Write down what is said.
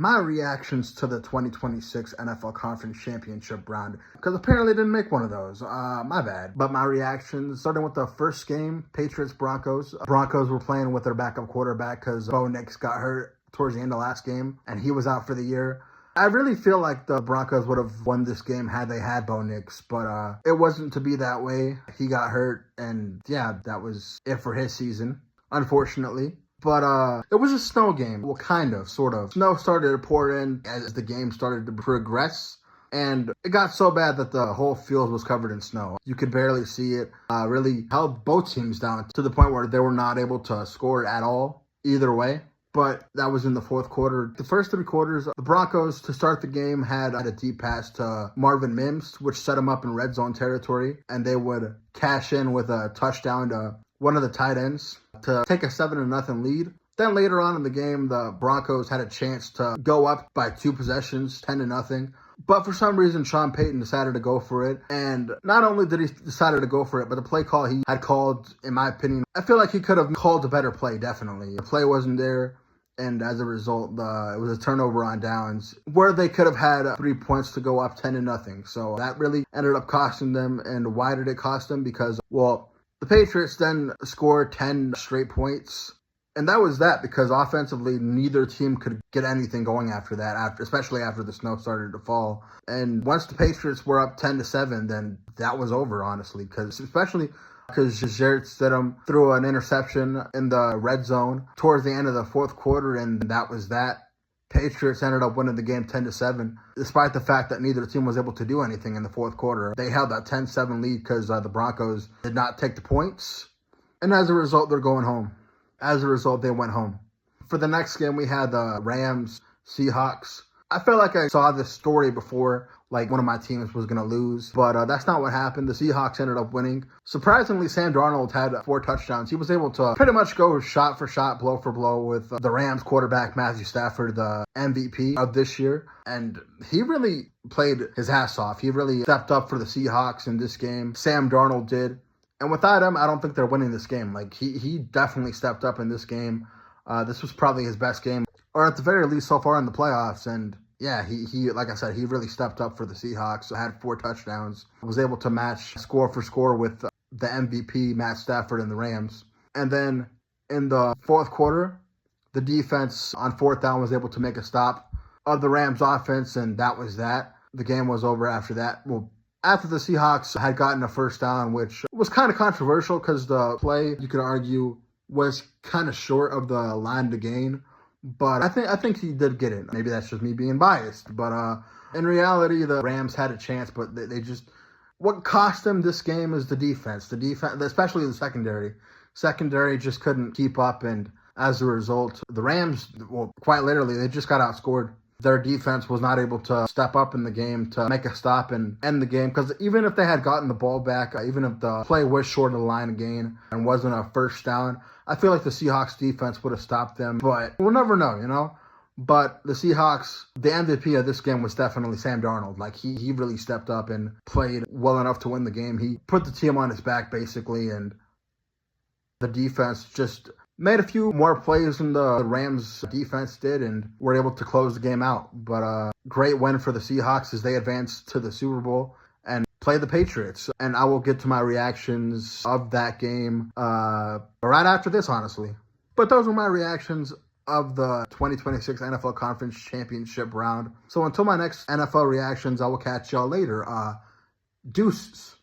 My reactions to the 2026 NFL Conference Championship round, because apparently I didn't make one of those. My bad. But my reactions, starting with the first game, Patriots-Broncos. Broncos were playing with their backup quarterback because Bo Nix got hurt towards the end of last game, and he was out for the year. I really feel like the Broncos would have won this game had they had Bo Nix, but it wasn't to be that way. He got hurt, and yeah, that was it for his season, unfortunately. But it was a snow game. Well, kind of, sort of. Snow started to pour in as the game started to progress. And it got so bad that the whole field was covered in snow. You could barely see it. Really held both teams down to the point where they were not able to score at all, either way. But that was in the fourth quarter. The first three quarters, the Broncos, to start the game, had a deep pass to Marvin Mims, which set them up in red zone territory. And they would cash in with a touchdown to one of the tight ends to take a 7-0 lead. Then later on in the game, the Broncos had a chance to go up by 2 possessions, 10-0. But for some reason, Sean Payton decided to go for it. And not only did he decide to go for it, but the play call he had called, in my opinion, I feel like he could have called a better play, definitely. The play wasn't there. And as a result, it was a turnover on downs where they could have had 3 points to go up 10-0. So that really ended up costing them. And why did it cost them? Because, well, the Patriots then scored 10 straight points. And that was that because offensively, neither team could get anything going after that, especially after the snow started to fall. And once the Patriots were up 10-7, then that was over, honestly, especially because Jarrett Stidham threw an interception in the red zone towards the end of the fourth quarter, and that was that. Patriots ended up winning the game 10-7, despite the fact that neither team was able to do anything in the fourth quarter. They held that 10-7 lead because the Broncos did not take the points, and as a result, they're going home. As a result, they went home. For the next game, we had the Rams-Seahawks. I felt like I saw this story before, like one of my teams was going to lose, but that's not what happened. The Seahawks ended up winning. Surprisingly, Sam Darnold had 4 touchdowns. He was able to pretty much go shot for shot, blow for blow with the Rams quarterback, Matthew Stafford, the MVP of this year. And he really played his ass off. He really stepped up for the Seahawks in this game. Sam Darnold did. And without him, I don't think they're winning this game. Like, he definitely stepped up in this game. This was probably his best game, or at the very least so far in the playoffs. And yeah, he like I said, he really stepped up for the Seahawks. Had 4 touchdowns. Was able to match score for score with the MVP, Matt Stafford, and the Rams. And then in the fourth quarter, the defense on 4th down was able to make a stop of the Rams offense, and that was that. The game was over after that. Well, after the Seahawks had gotten a first down, which was kind of controversial because the play, you could argue, was kind of short of the line to gain. But I think he did get it. Maybe that's just me being biased. But in reality, the Rams had a chance, but they just... What cost them this game is the defense. The defense, especially the secondary. Secondary just couldn't keep up, and as a result, the Rams, well, quite literally, they just got outscored. Their defense was not able to step up in the game to make a stop and end the game. Because even if they had gotten the ball back, even if the play was short of the line again and wasn't a first down, I feel like the Seahawks defense would have stopped them. But we'll never know, you know? But the Seahawks, the MVP of this game was definitely Sam Darnold. Like, he really stepped up and played well enough to win the game. He put the team on his back, basically, and the defense just made a few more plays than the Rams defense did and were able to close the game out. But great win for the Seahawks as they advanced to the Super Bowl and play the Patriots. And I will get to my reactions of that game right after this, honestly. But those were my reactions of the 2026 NFL Conference Championship round. So until my next NFL reactions, I will catch y'all later. Deuces.